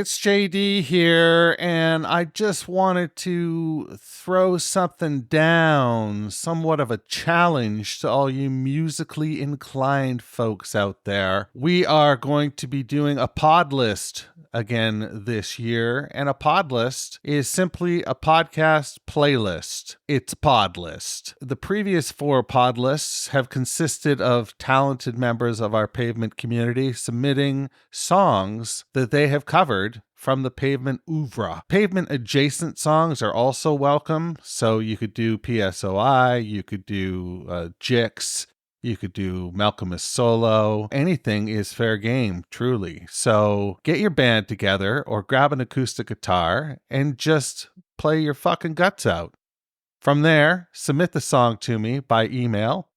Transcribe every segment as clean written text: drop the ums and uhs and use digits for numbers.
it's JD here, and I just wanted to throw something down, somewhat of a challenge to all you musically inclined folks out there. We are going to be doing a Podlist again this year, and a Podlist is simply a podcast playlist. It's a Podlist. The previous 4 Podlists have consisted of talented members of our Pavement community submitting songs that they have covered from the Pavement Ouvra. Pavement adjacent songs are also welcome, so you could do PSOI, you could do Jicks, you could do Malcolmus solo. Anything is fair game, truly. So get your band together or grab an acoustic guitar and just play your fucking guts out. From there, submit the song to me by email,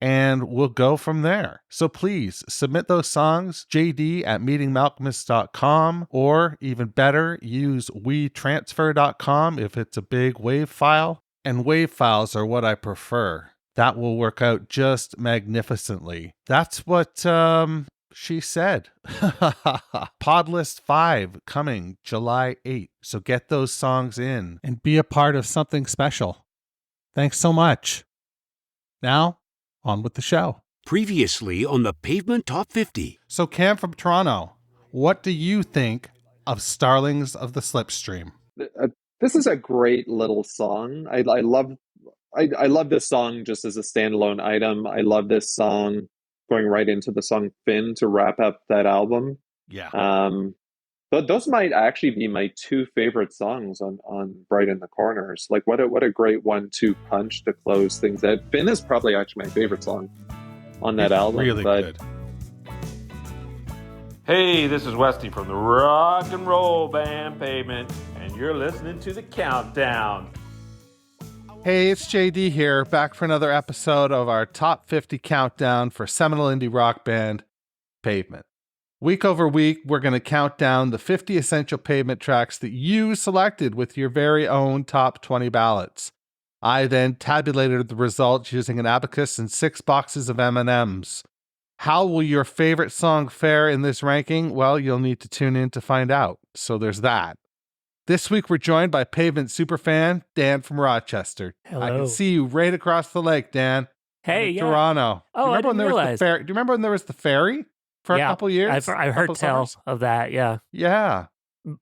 and we'll go from there. So please submit those songs, jd@meetingmalcolmus.com, or even better, use wetransfer.com if it's a big WAV file. And WAV files are what I prefer. That will work out just magnificently. That's what she said. Podlist 5 coming July 8th. So get those songs in and be a part of something special. Thanks so much. Now, on with the show. Previously on the Pavement Top 50. So Cam from Toronto, what do you think of Starlings of the Slipstream? This is a great little song. I love this song just as a standalone item. I love this song going right into the song Finn to wrap up that album. Yeah. But those might actually be my 2 favorite songs on Bright in the Corners. Like what a great 1-2 punch to close things out. Finn is probably actually my favorite song on that album. Really good. Hey, this is Westy from the rock and roll band Pavement, and you're listening to The Countdown. Hey, it's JD here, back for another episode of our Top 50 Countdown for Seminole Indie Rock Band, Pavement. Week over week, we're going to count down the 50 essential Pavement tracks that you selected with your very own top 20 ballots. I then tabulated the results using an abacus and 6 boxes of M&Ms. How will your favorite song fare in this ranking? Well, you'll need to tune in to find out. So there's that. This week, we're joined by Pavement superfan, Dan from Rochester. Hello. I can see you right across the lake, Dan. Hey, yeah. Toronto. Oh, I didn't realize. Do you remember when there was the ferry for a couple years? I heard tell of that, yeah. Yeah.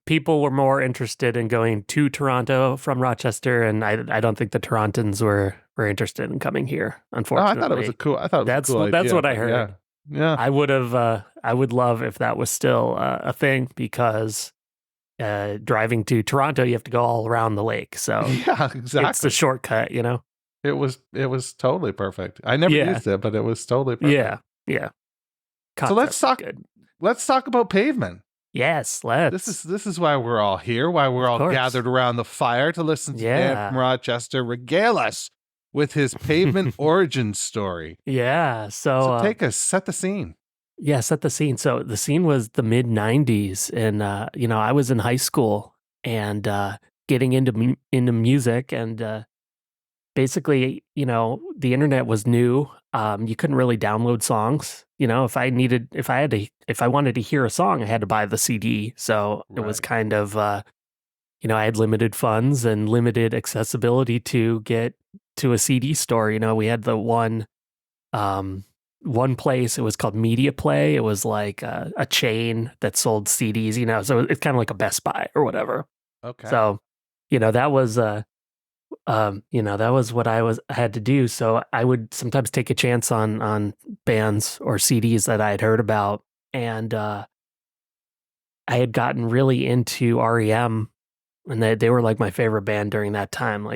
People were more interested in going to Toronto from Rochester, and I don't think the Torontans were interested in coming here, unfortunately. I thought it was a cool idea. That's what I heard. Yeah. I would love if that was still a thing, because driving to Toronto, you have to go all around the lake. So yeah, exactly. It's a shortcut, you know. It was totally perfect. I never used it, but it was totally perfect. Yeah. Concept so let's talk about Pavement. Yes, let's. This is why we're all here, why we're all gathered around the fire to listen to Dan from Rochester regale us with his Pavement origin story. Yeah, so set the scene. Yeah, set the scene. So the scene was the mid 90s, and I was in high school and getting into music, and basically, the internet was new. You couldn't really download songs. If I wanted to hear a song, I had to buy the CD. So it was kind of, I had limited funds and limited accessibility to get to a CD store. We had the one place. It was called Media Play. It was like a chain that sold CDs. So it's kind of like a Best Buy or whatever. Okay. So, that was that was what I had to do. So I would sometimes take a chance on bands or CDs that I had heard about. And I had gotten really into R.E.M, and they were like my favorite band during that time.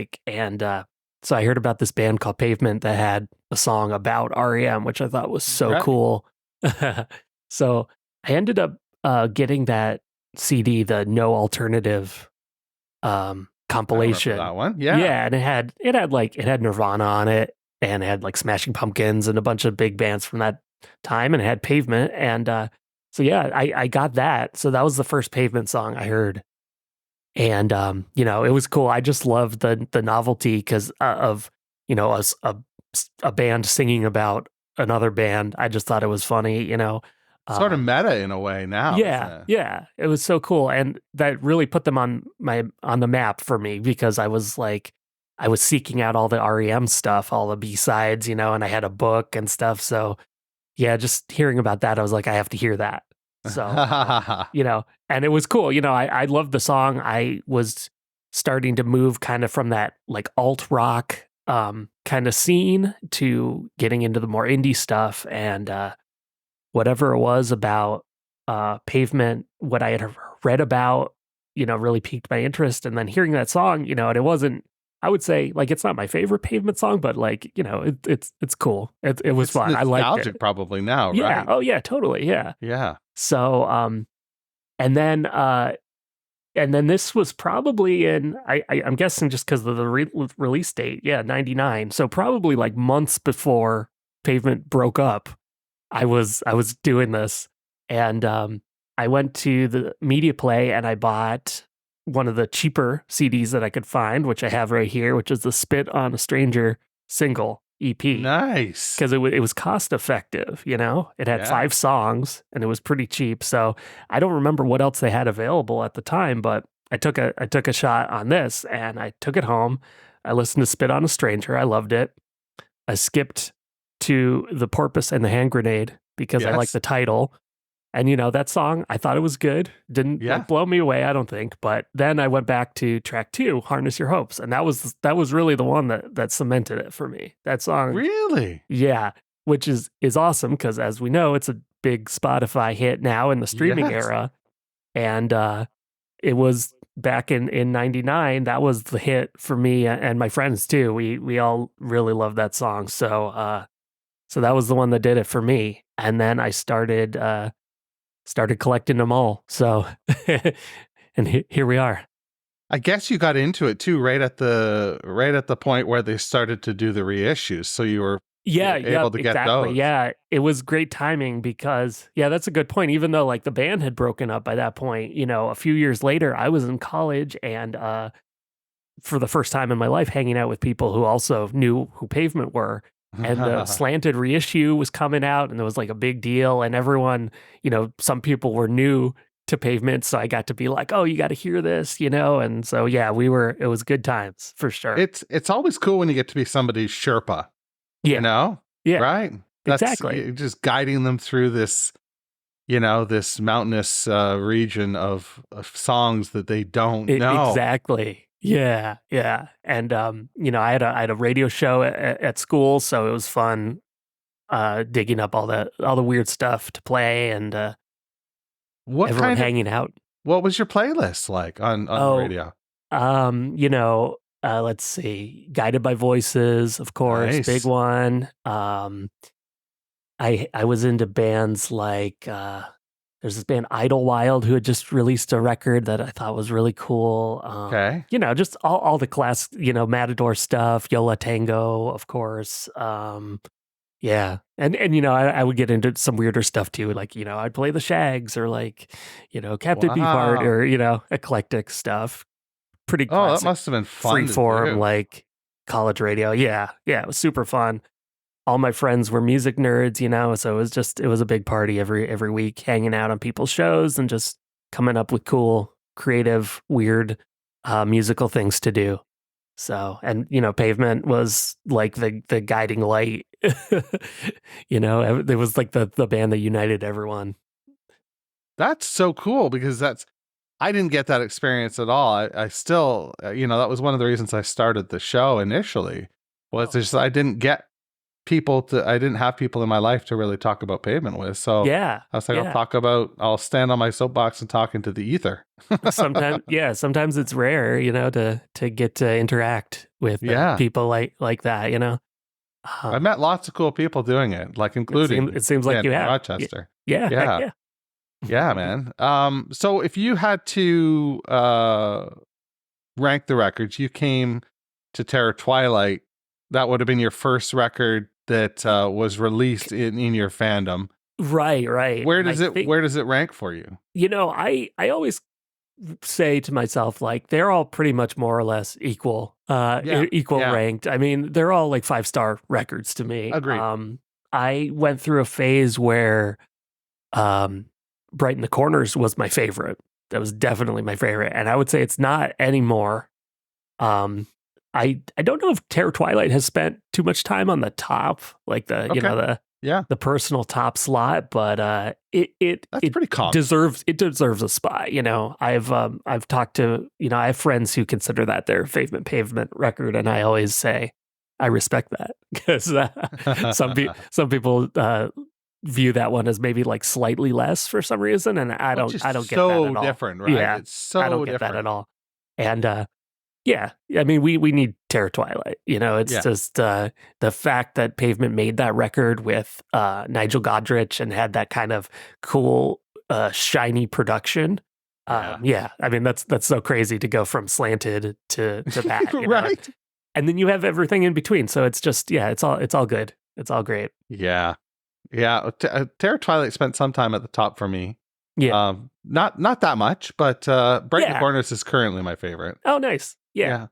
So I heard about this band called Pavement that had a song about R.E.M, which I thought was so cool. So I ended up getting that CD, the No Alternative compilation. That one, yeah, and it had Nirvana on it, and it had like Smashing Pumpkins and a bunch of big bands from that time, and it had Pavement, and I got that. So that was the first Pavement song I heard, and it was cool. I just loved the novelty because of a band singing about another band. I just thought it was funny, Sort of meta in a way now, isn't it? Yeah, it was so cool, and that really put them on the map for me, because I was seeking out all the R.E.M. stuff, all the B-sides, and I had a book and stuff. So yeah, just hearing about that, I was like, I have to hear that. So and it was cool. I loved the song. I was starting to move kind of from that like alt rock kind of scene to getting into the more indie stuff, and whatever it was about Pavement, what I had read about, really piqued my interest. And then hearing that song, and it wasn't, I would say, like, it's not my favorite Pavement song, but like, it's cool. It was fun. I liked it. Nostalgic probably now, Yeah. right? Oh yeah, totally. Yeah. Yeah. So, and then this was probably in, I'm guessing just because of the release date. Yeah. 99. So probably like months before Pavement broke up, I was doing this, and I went to the media play and I bought one of the cheaper CDs that I could find, which I have right here, which is the Spit on a Stranger single EP. Nice. Because it was cost effective, It had 5 songs and it was pretty cheap. So I don't remember what else they had available at the time, but I took a shot on this and I took it home. I listened to Spit on a Stranger. I loved it. I skipped to The Porpoise and the Hand Grenade because I like the title. And, that song, I thought it was good. Didn't blow me away, I don't think. But then I went back to track 2, Harness Your Hopes. And that was really the one that cemented it for me. That song. Really? Yeah. Which is awesome because, as we know, it's a big Spotify hit now in the streaming era. And it was back in 99. That was the hit for me and my friends too. We all really loved that song. So that was the one that did it for me. And then I started collecting them all. So, and here we are. I guess you got into it too, right at the point where they started to do the reissues. So you were able to get those. Yeah, it was great timing because, that's a good point. Even though like the band had broken up by that point, a few years later, I was in college and for the first time in my life, hanging out with people who also knew who Pavement were. And the slanted reissue was coming out and it was like a big deal. And everyone, some people were new to Pavement. So I got to be like, oh, you got to hear this, And so, it was good times for sure. It's always cool when you get to be somebody's Sherpa, Yeah. Right? That's exactly. Just guiding them through this, this mountainous region of songs that they don't know. Exactly. Yeah. And I had a radio show at school, so it was fun digging up all the weird stuff to play and everyone hanging out. What was your playlist like on the radio? Let's see. Guided by Voices, of course, Nice. Big one. I was into bands like there's this band Idlewild who had just released a record that I thought was really cool. Okay. Just all the class, Matador stuff, Yola Tango, of course. Yeah. And I would get into some weirder stuff too. Like, I'd play the Shags or like, Captain Beefheart or, eclectic stuff. Pretty classic. Oh, that must have been fun. Freeform, like college radio. Yeah. It was super fun. All my friends were music nerds, so it was a big party every week, hanging out on people's shows and just coming up with cool, creative, weird musical things to do. So, and Pavement was like the guiding light. It was like the band that united everyone. That's so cool because I didn't get that experience at all. I still, that was one of the reasons I started the show initially was just I didn't have people in my life to really talk about Pavement with. So I was like, I'll stand on my soapbox and talk into the ether. Sometimes it's rare, to get to interact with people like that, I met lots of cool people doing it, like including it seems like you have Rochester. Yeah, man. So if you had to rank the records, you came to Terror Twilight. That would have been your first record that was released in your fandom. Right. Where does it rank for you? I always say to myself, like, they're all pretty much more or less equal ranked. I mean, they're all like 5-star records to me. Agreed. I went through a phase where Bright in the Corners was my favorite. That was definitely my favorite. And I would say it's not anymore. I don't know if Terror Twilight has spent too much time on the top, like the the personal top slot, but That's pretty common. deserves a spot. I've talked to I have friends who consider that their favorite Pavement record, and I always say I respect that because some people view that one as maybe like slightly less for some reason, and I don't get that at all. So different, right? Yeah, It's so I don't get different that at all. And yeah, I mean, we need Terror Twilight. It's just the fact that Pavement made that record with Nigel Godrich and had that kind of cool, shiny production. I mean, that's so crazy to go from slanted to that, right? And then you have everything in between. So it's just it's all good. It's all great. Yeah. Terror Twilight spent some time at the top for me. Yeah. Not that much, but Bright in the Corners is currently my favorite. Oh, nice. Yeah.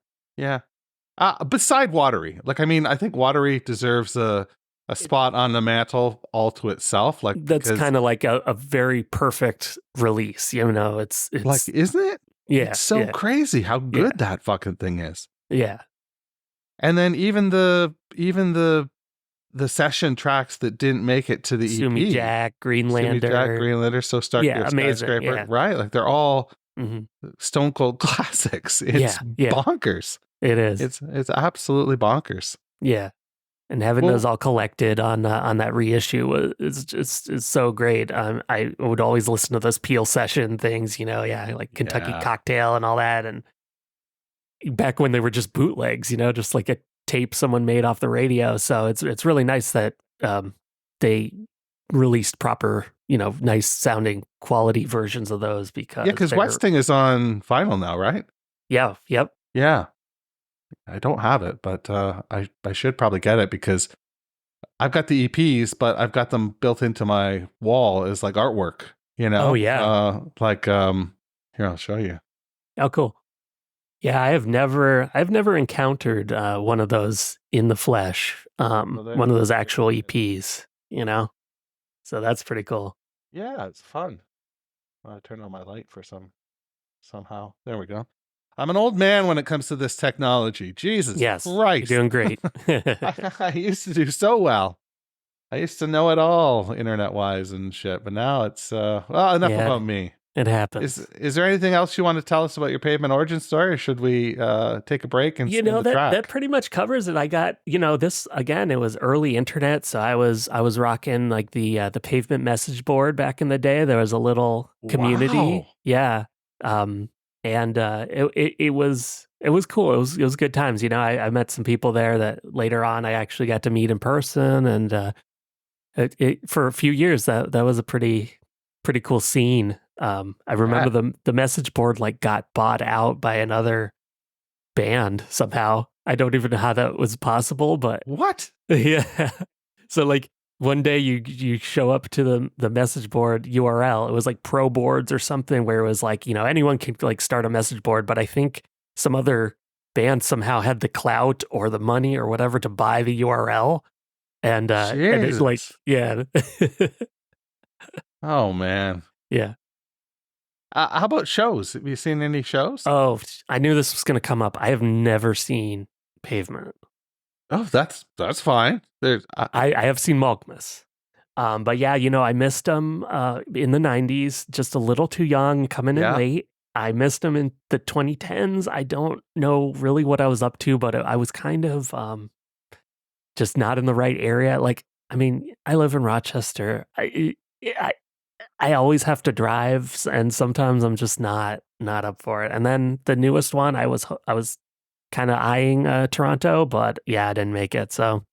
Beside Watery, I think Watery deserves a spot on the mantle all to itself. That's kind of like a very perfect release. It's like, isn't it? Yeah. It's so crazy how good that fucking thing is. Yeah. And then even the session tracks that didn't make it to the Sumi EP. Jack, Greenlander, So Stark Your Skyscraper, right? Like they're all stone cold classics. It's bonkers. It is. It's absolutely bonkers. Yeah. And having those all collected on that reissue is so great. I would always listen to those Peel session things, like Kentucky Cocktail and all that. And back when they were just bootlegs, just like a tape someone made off the radio. So it's really nice that they released proper, nice sounding quality versions of those because Westing is on vinyl now, right? Yeah. Yep. Yeah. I don't have it, but I should probably get it because I've got the EPs, but I've got them built into my wall as like artwork, Oh yeah. Here, I'll show you. Oh, cool. Yeah, I've never encountered one of those in the flesh, one of those actual EPs, So that's pretty cool. Yeah, it's fun. I'll turn on my light for somehow. There we go. I'm an old man when it comes to this technology. Jesus Christ. You're doing great. I used to do so well. I used to know it all internet-wise and shit, but now it's, enough about me. It happens. Is there anything else you want to tell us about your Pavement origin story, or should we take a break and spin the track? That pretty much covers it. I got, this again, it was early internet, so I was rocking like the Pavement message board back in the day. There was a little community. Wow. Yeah. And it was cool. It was good times. I met some people there that later on I actually got to meet in person, and for a few years that was a pretty cool scene. I remember the message board like got bought out by another band somehow. I don't even know how that was possible, but what? Yeah. So like one day you show up to the message board URL. It was like Pro Boards or something where it was like, anyone can like start a message board, but I think some other band somehow had the clout or the money or whatever to buy the URL. And it's like, yeah. Oh man. Yeah. How about shows? Have you seen any shows? Oh, I knew this was going to come up. I have never seen Pavement. Oh, that's fine. I have seen Malkmus. But yeah, I missed them in the 90s, just a little too young, coming in late. I missed them in the 2010s. I don't know really what I was up to, but I was kind of just not in the right area. Like, I mean, I live in Rochester. I always have to drive, and sometimes I'm just not up for it. And then the newest one, I was kind of eyeing Toronto, but yeah, I didn't make it. So,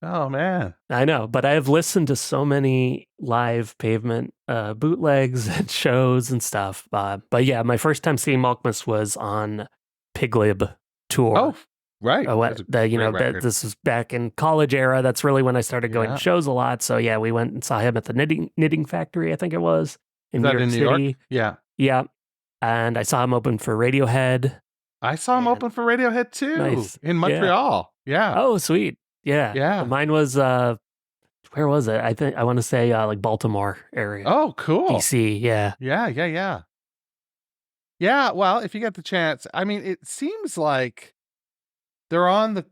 oh man, I know. But I have listened to so many live Pavement bootlegs and shows and stuff. But yeah, my first time seeing Malkmus was on Piglib tour. Oh, right. This was back in college era. That's really when I started going to shows a lot. So yeah, we went and saw him at the knitting factory, I think it was, in New York City. Yeah. Yeah. And I saw him open for Radiohead. I saw him open for Radiohead too in Montreal. Yeah. Oh, sweet. Yeah. Yeah. Mine was where was it? I want to say like Baltimore area. Oh, cool. DC, yeah. Yeah. Yeah, well, if you get the chance, I mean, it seems like they're on the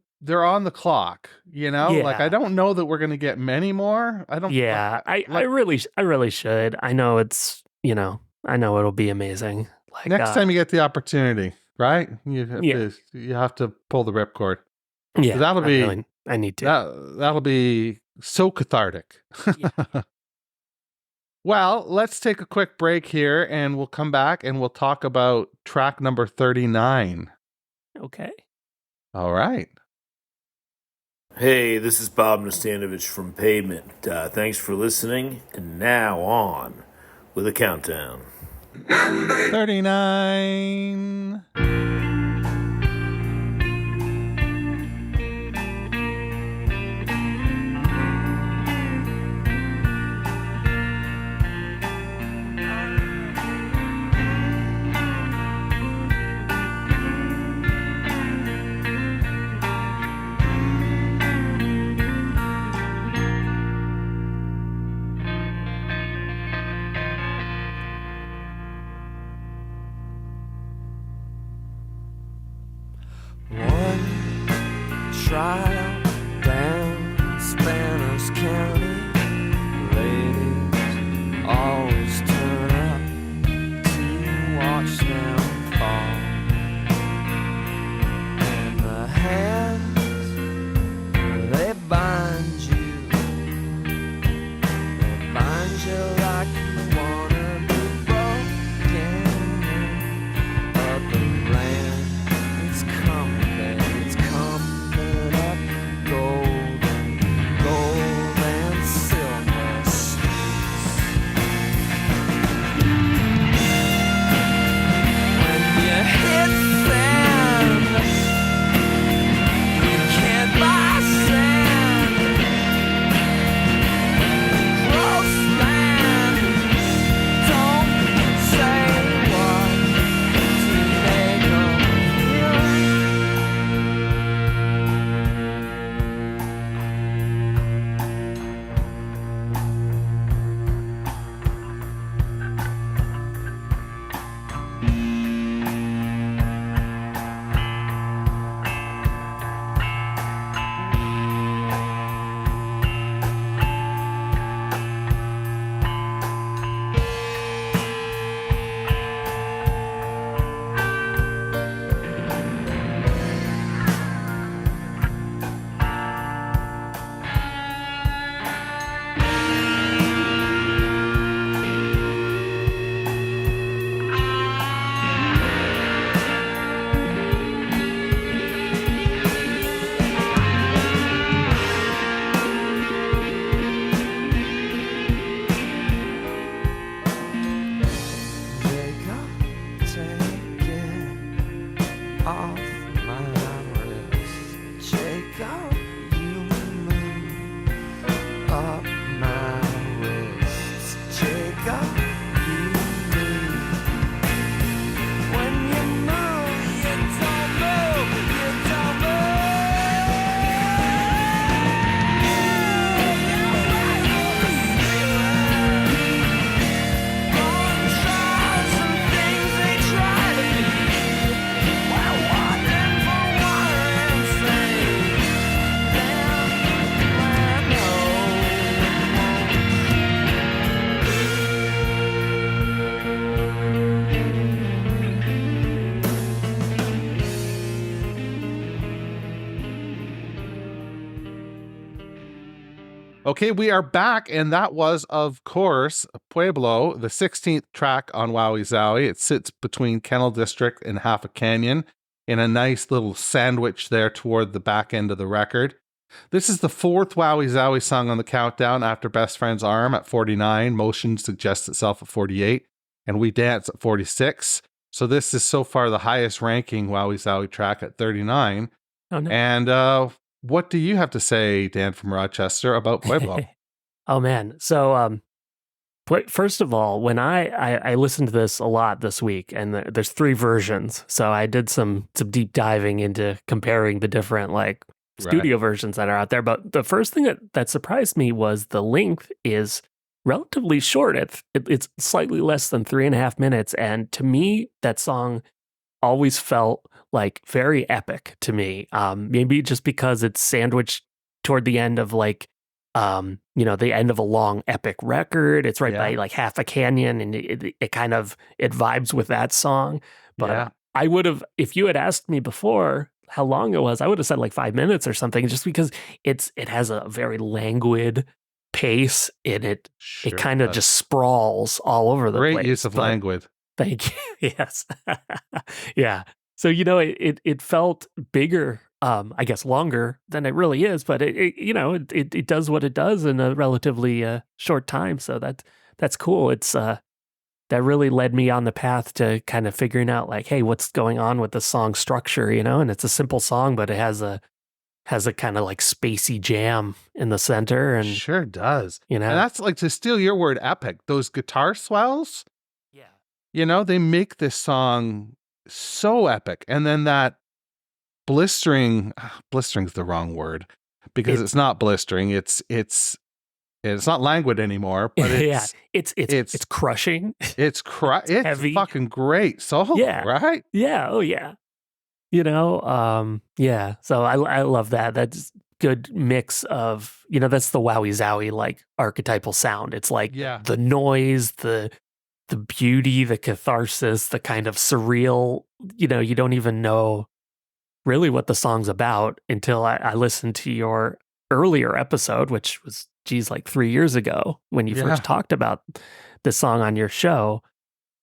clock, you know? Like, I Yeah. don't know that we're going to get many more. I don't Yeah, I like really should. I know I know it'll be amazing. Like next time you get the opportunity, right? Yeah. You have to pull the ripcord. Yeah, I need to. That'll be so cathartic. Yeah. Well, let's take a quick break here and we'll come back and we'll talk about track number 39. Okay. All right. Hey, this is Bob Nastanovich from Pavement. Thanks for listening, and now on with a countdown. 39. Trial down Spanish County. Ladies always turn up to watch them fall. And the hands, they bind you. They bind you like you wanna be broken. But the land, it's coming, baby, it's coming. Gold and silver streets. When you hit sand, you can't buy sand. Gross land, don't say what they go here. Off my wrist, Jacob, you move up my wrist, Jacob, you move. When you move, you don't move, you don't move. Going tries some things they try to be. Okay, we are back, and that was, of course, Pueblo, the 16th track on Wowie Zowie. It sits between Kennel District and Half a Canyon in a nice little sandwich there toward the back end of the record. This is the fourth Wowie Zowie song on the countdown after Best Friend's Arm at 49, Motion Suggests Itself at 48, and We Dance at 46. So this is so far the highest ranking Wowie Zowie track at 39. Oh, no. And what do you have to say, Dan from Rochester, about Pueblo? Oh man. So first of all, when I listened to this a lot this week, and there's 3 versions, so I did some deep diving into comparing the different like studio versions that are out there. But the first thing that surprised me was the length is relatively short. It's slightly less than 3.5 minutes. And to me, that song always felt like very epic to me. Maybe just because it's sandwiched toward the end of like, the end of a long epic record. It's right by like half a canyon, and it kind of, it vibes with that song. But I would have, if you had asked me before how long it was, I would have said like 5 minutes or something, just because it has a very languid pace in it. It kind of just sprawls all over the place. Great use of languid. Thank you. Yes. Yeah. So, it felt bigger, I guess longer than it really is, but it does what it does in a relatively short time. So that's cool. It's that really led me on the path to kind of figuring out like, hey, what's going on with the song structure, and it's a simple song, but it has a kind of like spacey jam in the center. And sure does. And that's like, to steal your word, epic, those guitar swells. Yeah. They make this song so epic. And then that blistering's the wrong word, because it's not blistering. It's not languid anymore, but it's crushing. It's heavy. Fucking great solo, right? Yeah. Oh yeah. Yeah. So I love that. That's good mix of, that's the wowie zowie like archetypal sound. It's like the noise, the beauty, the catharsis, the kind of surreal, you don't even know really what the song's about until I listened to your earlier episode, which was, like 3 years ago when you first talked about this song on your show.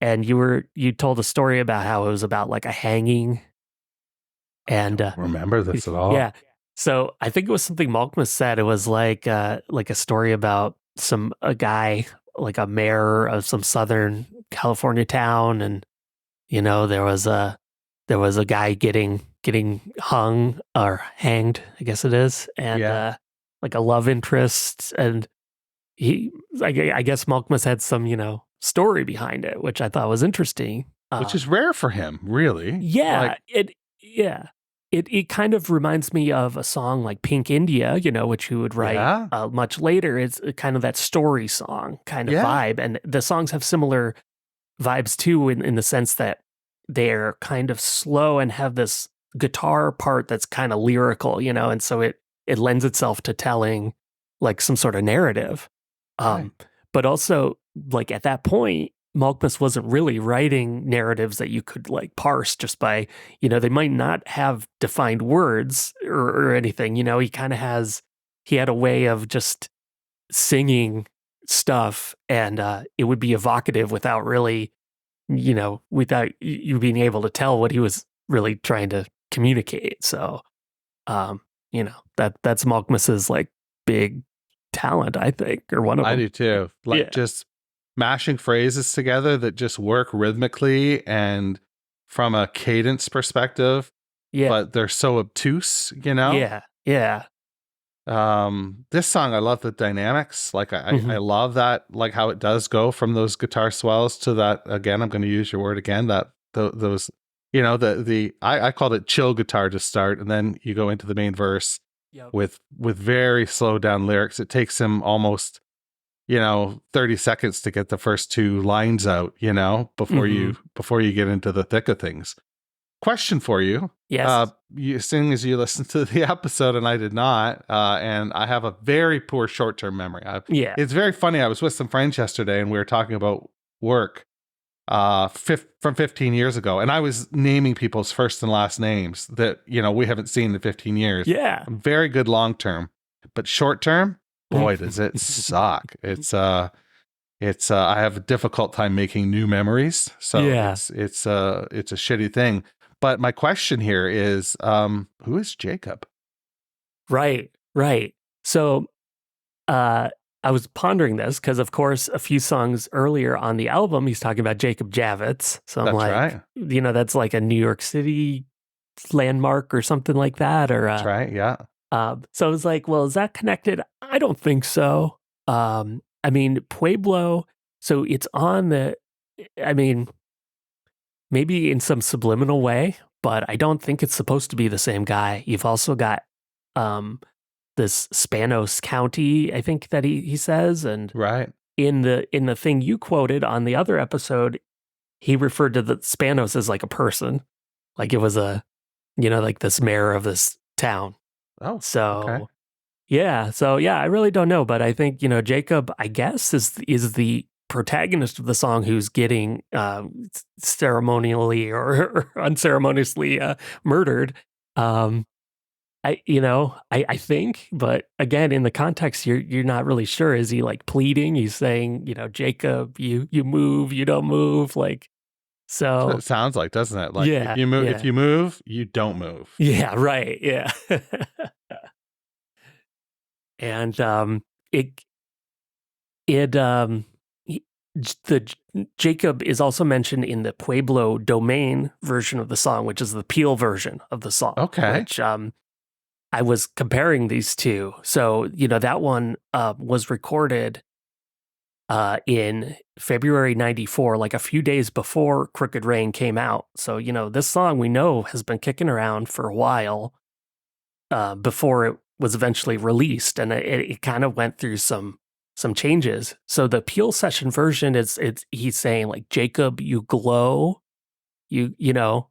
And you told a story about how it was about like a hanging. And I don't remember this at all. Yeah. So I think it was something Malkmus said. It was like a story about a guy, like a mayor of some Southern California town. And, there was a guy getting hung or hanged, I guess it is. And, like a love interest. And I guess Malkmus had some, story behind it, which I thought was interesting. Which is rare for him, really. Yeah. It kind of reminds me of a song like Pink India, which he would write much later. It's kind of that story song kind of vibe. And the songs have similar vibes too, in the sense that they're kind of slow and have this guitar part that's kind of lyrical, and so it lends itself to telling like some sort of narrative. But also like at that point, Malkmus wasn't really writing narratives that you could like parse just by, they might not have defined words or anything, he had a way of just singing stuff, and it would be evocative without really, without you being able to tell what he was really trying to communicate. So, that's Malkmus's like big talent, I think, or one of them. I do too. Like just mashing phrases together that just work rhythmically and from a cadence perspective. Yeah. But they're so obtuse, Yeah. Yeah. This song, I love the dynamics. Like I love that, like how it does go from those guitar swells to that, again, I'm going to use your word again, that those, I called it chill guitar to start. And then you go into the main verse with very slow down lyrics. It takes him almost, 30 seconds to get the first two lines out, before you get into the thick of things. Question for you. Yes. As soon as you listened to the episode, and I did not, and I have a very poor short-term memory. It's very funny. I was with some friends yesterday, and we were talking about work from 15 years ago, and I was naming people's first and last names that we haven't seen in 15 years. Yeah. I'm very good long-term, but short-term, boy, does it suck. It's I have a difficult time making new memories, so it's a shitty thing. But my question here is, who is Jacob? Right. So, I was pondering this because, of course, a few songs earlier on the album, he's talking about Jacob Javits. So I'm like, that's like a New York City landmark or something like that. Or that's right. Yeah. So I was like, well, is that connected? I don't think so. Pueblo. So it's on maybe in some subliminal way, but I don't think it's supposed to be the same guy. You've also got this Spanos County, I think that he says, and Right. in the thing you quoted on the other episode, he referred to the Spanos as like a person, like it was like this mayor of this town. Oh, So okay. yeah, I really don't know, but I think Jacob, I guess, is the protagonist of the song who's getting ceremonially or unceremoniously murdered. I think, but again, in the context, you're not really sure. Is he like pleading? He's saying, Jacob, you move, you don't move, like So so. it sounds like, doesn't it? Like Yeah, if you move, yeah. you don't move. Yeah, right. Yeah. And it he- the Jacob is also mentioned in the Pueblo Domain version of the song, which is the Peel version of the song. Okay. Which I was comparing these two. So that one was recorded in February '94, like a few days before Crooked Rain came out. So this song we know has been kicking around for a while before it was eventually released, and it kind of went through some changes. So the Peel session version he's saying like, Jacob, you glow, you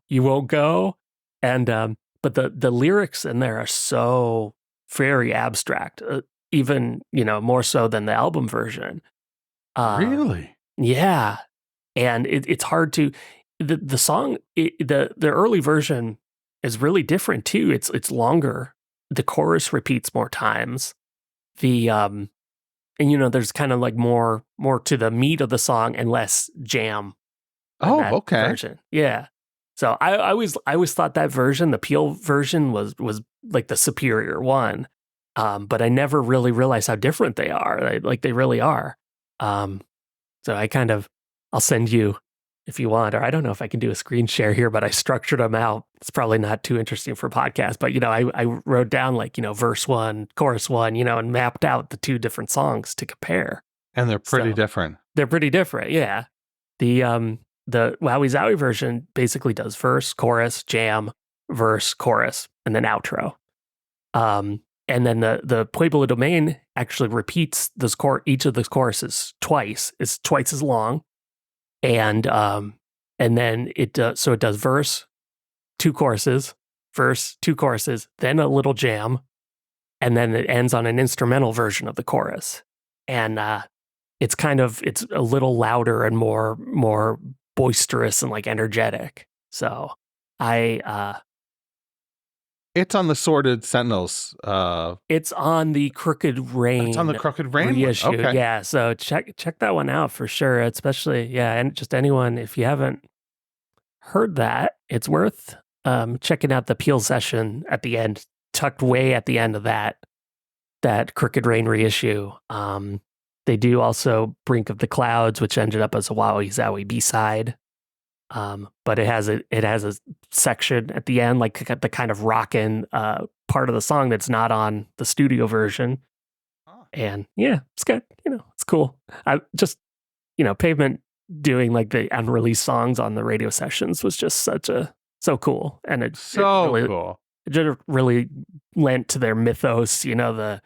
won't go, and but the lyrics in there are so very abstract, even more so than the album version. Really? Yeah, and it's hard to the song. The early version is really different too. It's longer. The chorus repeats more times. And there's kind of like more to the meat of the song and less jam. In that okay. version. Yeah. So I always thought that version, the Peel version, was like the superior one. But I never really realized how different they are. They really are. So I'll send you if you want, or I don't know if I can do a screen share here, but I structured them out. It's probably not too interesting for podcast, but I wrote down like, verse 1, chorus 1, and mapped out the two different songs to compare. And they're pretty different. They're pretty different. Yeah. The Wowie Zowie version basically does verse, chorus, jam, verse, chorus, and then outro. And then the Pueblo Domain actually repeats each of the choruses twice. It's twice as long. And then it does verse, 2 choruses, verse, 2 choruses, then a little jam, and then it ends on an instrumental version of the chorus. And it's a little louder and more boisterous and like energetic. So it's on the Sorted Sentinels. It's on the Crooked Rain. It's on the Crooked Rain reissue. Okay. Yeah, so check that one out for sure. Especially, and just anyone, if you haven't heard that, it's worth checking out the Peel session at the end, tucked way at the end of that Crooked Rain reissue. They do also Brink of the Clouds, which ended up as a Wowie Zowie B-side. But it has a section at the end, like the kind of rockin' part of the song that's not on the studio version. And yeah, it's good. It's cool. I just, Pavement doing like the unreleased songs on the radio sessions was just so cool. And it really, cool. It just really lent to their mythos, the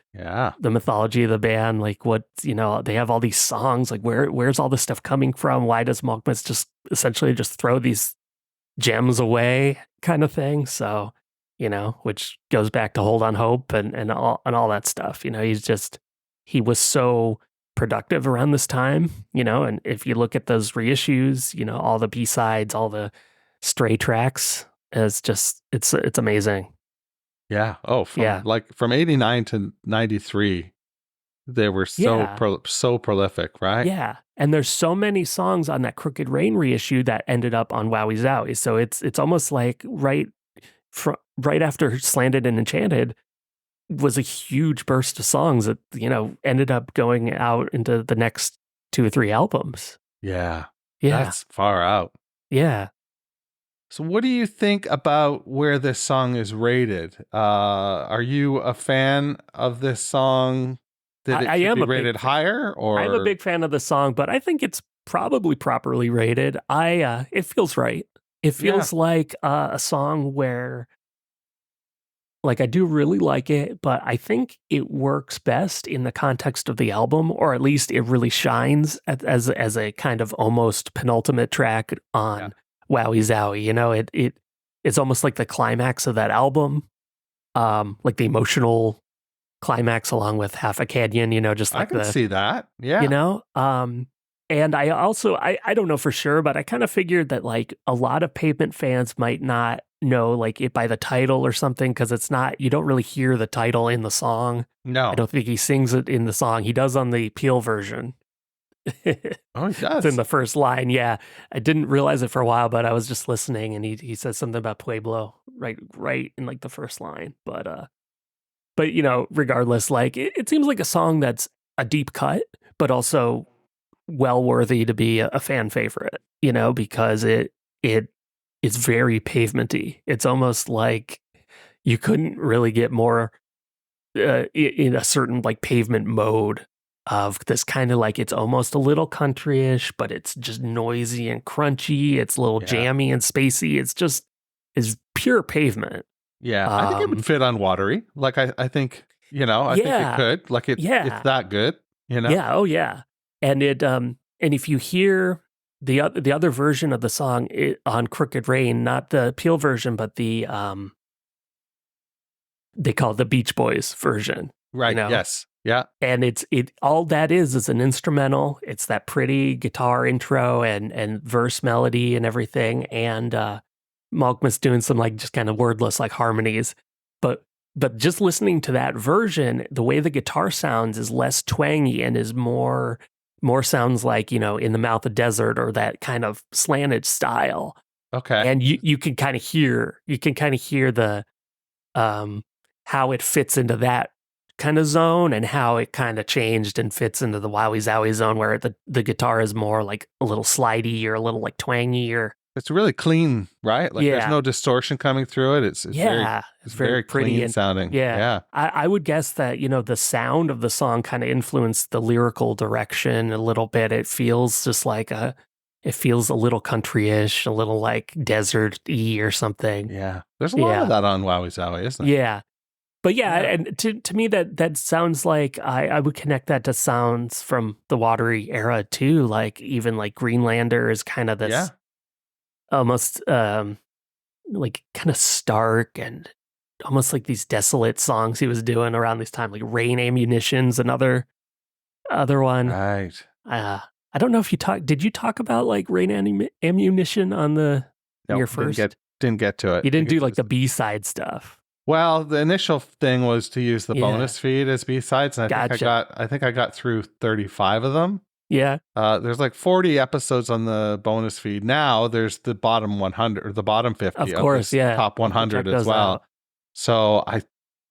mythology of the band. Like what, they have all these songs, like where's all this stuff coming from? Why does Malkmus just essentially just throw these gems away kind of thing? So, which goes back to Hold on Hope and all that stuff. He was so productive around this time, and if you look at those reissues, all the B-sides, all the stray tracks, it's amazing. Yeah. Oh, from 89 to 93, they were so prolific, right? Yeah. And there's so many songs on that Crooked Rain reissue that ended up on Wowie Zowie. So it's almost like right after Slanted and Enchanted was a huge burst of songs that, ended up going out into the next 2 or 3 albums. Yeah. Yeah. That's far out. Yeah. So what do you think about where this song is rated? Are you a fan of this song? Did it should be rated higher? Or I'm a big fan of the song, but I think it's probably properly rated. It feels right. It feels like a song where Like, I do really like it, but I think it works best in the context of the album, or at least it really shines as a kind of almost penultimate track on Wowie Zowie. You know, it's almost like the climax of that album, like the emotional climax along with Half a Canyon, you know, just like I can see that. Yeah. you know, and I also, I don't know for sure, but I kind of figured that like a lot of Pavement fans might not know like it by the title or something, because it's not, you don't really hear the title in the song. No. I don't think he sings it in the song. He does on the Peel version. Oh, he does. It's in the first line. Yeah. I didn't realize it for a while, but I was just listening and he says something about Pueblo right in like the first line. But you know, regardless, like it seems like a song that's a deep cut, but also well worthy to be a fan favorite, you know, because it's very pavementy. It's almost like you couldn't really get more in a certain like pavement mode of this kind of like, it's almost a little countryish, but it's just noisy and crunchy. It's a little jammy and spacey. It's pure pavement. Yeah, I think it would fit on Watery. Like I think, you know, I think it could. Like it's that good, you know. Yeah, oh yeah. And and if you hear the other version of the song on Crooked Rain, not the Peel version, but the they call it the Beach Boys version. Right. You know? Yes. Yeah. And it all that is an instrumental. It's that pretty guitar intro and verse melody and everything. And Malkmus doing some like just kind of wordless like harmonies. But just listening to that version, the way the guitar sounds is less twangy and is more sounds like, you know, In the Mouth of Desert or that kind of slanted style. Okay. And you can kind of hear the how it fits into that kind of zone and how it kind of changed and fits into the Wowie Zowie zone where the guitar is more like a little slidey or a little like twangy or it's really clean, right? Like there's no distortion coming through it. It's very pretty clean and, sounding. Yeah. I would guess that, you know, the sound of the song kind of influenced the lyrical direction a little bit. It feels just like it feels a little country-ish, a little like desert-y or something. Yeah. There's a lot of that on Wowie Zowie, isn't there? Yeah. But and to me that sounds like I would connect that to sounds from the Watery era too, like even like Greenlander is kind of this almost like kind of stark and almost like these desolate songs he was doing around this time, like Rain Ammunition's another one. Right. I don't know if did you talk about like Rain Ammunition on your first? Didn't get to it. You didn't do like the B-side stuff. Well, the initial thing was to use the bonus feed as B-sides, and I think I got through 35 of them. Yeah. There's like 40 episodes on the bonus feed. Now there's the bottom 100 or the bottom 50 of course, top 100 as well. Out. So I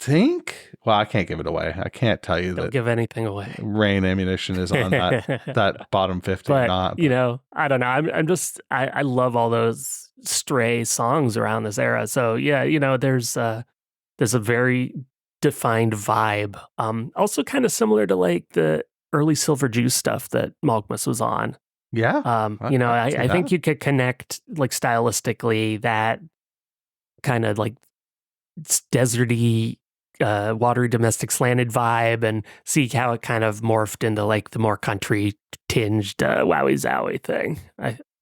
think, well, I can't give it away. I can't tell you Don't give anything away. Rain Ammunition is on that bottom 50. But, you know, I don't know. I'm just, I love all those stray songs around this era. So yeah, you know, there's a very defined vibe. Also kind of similar to like the early Silver Juice stuff that Malkmus was on. Yeah. You know, I think you could connect like stylistically that kind of like deserty, watery domestic slanted vibe and see how it kind of morphed into like the more country tinged Wowie Zowie thing.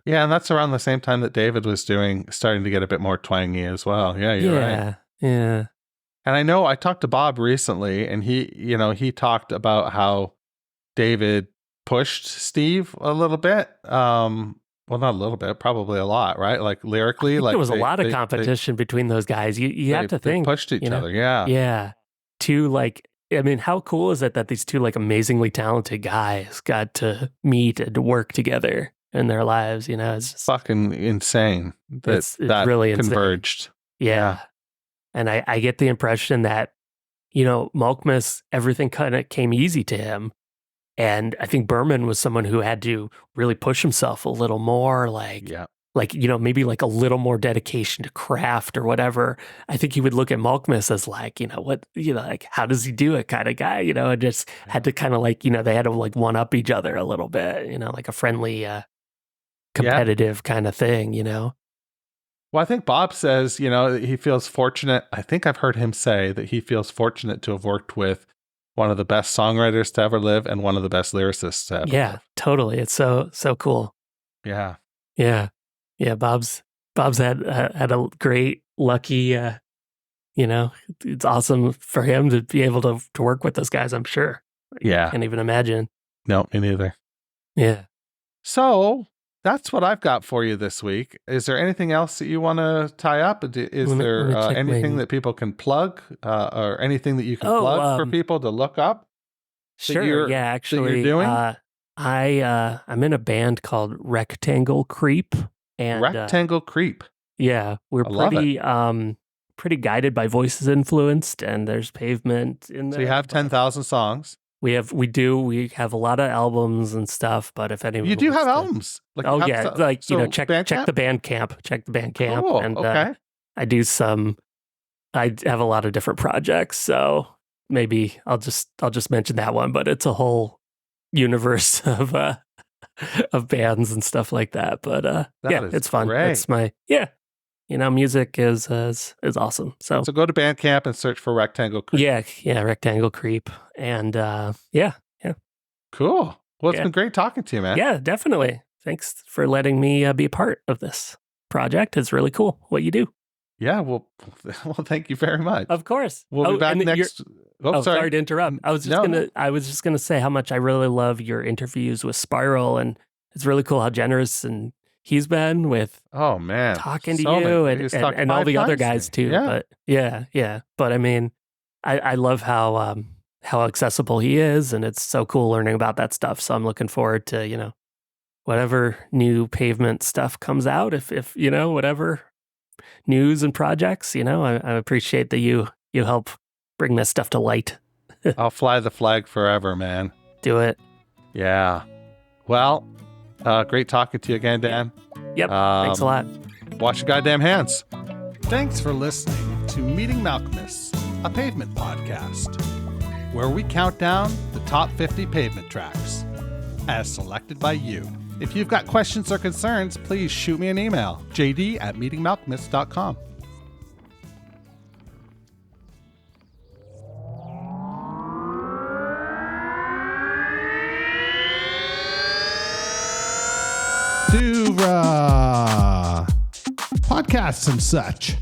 Yeah, and that's around the same time that David was starting to get a bit more twangy as well. Yeah, you're right. Yeah. And I know I talked to Bob recently, and he talked about how David pushed Steve a little bit. Well, not a little bit, probably a lot, right? Like lyrically, like there was a lot of competition between those guys. You have to think they pushed each other. Yeah, yeah. Two like, I mean, how cool is it that these two like amazingly talented guys got to meet and work together in their lives? You know, it's just, fucking insane. It's really converged. Insane. Yeah. And I get the impression that, you know, Malkmus, everything kind of came easy to him. And I think Berman was someone who had to really push himself a little more, like, you know, maybe like a little more dedication to craft or whatever. I think he would look at Malkmus as like, you know, like, how does he do it kind of guy, you know, and just had to kind of like, you know, they had to like one up each other a little bit, you know, like a friendly, competitive kind of thing, you know? Well, I think Bob says, that he feels fortunate. I think I've heard him say that he feels fortunate to have worked with one of the best songwriters to ever live and one of the best lyricists to ever live. Totally. It's so cool. Yeah. Yeah. Bob's had a great, lucky, it's awesome for him to be able to work with those guys, I'm sure. Yeah. I can't even imagine. No, me neither. Yeah. So that's what I've got for you this week. Is there anything else that you want to tie up? Is there anything that people can plug or anything that you can plug for people to look up? Sure. Actually, doing? I'm in a band called Rectangle Creep. And Rectangle Creep. Yeah, we're pretty guided by Voices influenced, and there's Pavement in there. So you have 10,000 songs. We have a lot of albums and stuff, but if anyone you do have albums, check the Bandcamp, cool. And okay. I have a lot of different projects, so maybe I'll just mention that one, but it's a whole universe of bands and stuff like that. But it's fun. Great. It's my music is awesome. So go to Bandcamp and search for Rectangle Creep. Yeah, Rectangle Creep. And Cool. Well, it's been great talking to you, man. Yeah, definitely. Thanks for letting me be a part of this project. It's really cool what you do. Yeah, well, thank you very much. Of course. We'll be back next. Sorry to interrupt. I was just gonna say how much I really love your interviews with Spiral, and it's really cool how generous and he's been with talking to you and all the other guys too. Yeah. But But I mean, I love how accessible he is, and it's so cool learning about that stuff. So I'm looking forward to whatever new Pavement stuff comes out. If whatever news and projects, I appreciate that you help bring this stuff to light. I'll fly the flag forever, man. Do it. Yeah. Well, great talking to you again, Dan. Yep. Thanks a lot. Wash your goddamn hands. Thanks for listening to Meeting Malcolmus, a Pavement podcast, where we count down the top 50 Pavement tracks, as selected by you. If you've got questions or concerns, please shoot me an email, jd@meetingmalcolmus.com. Ouvra podcasts and such.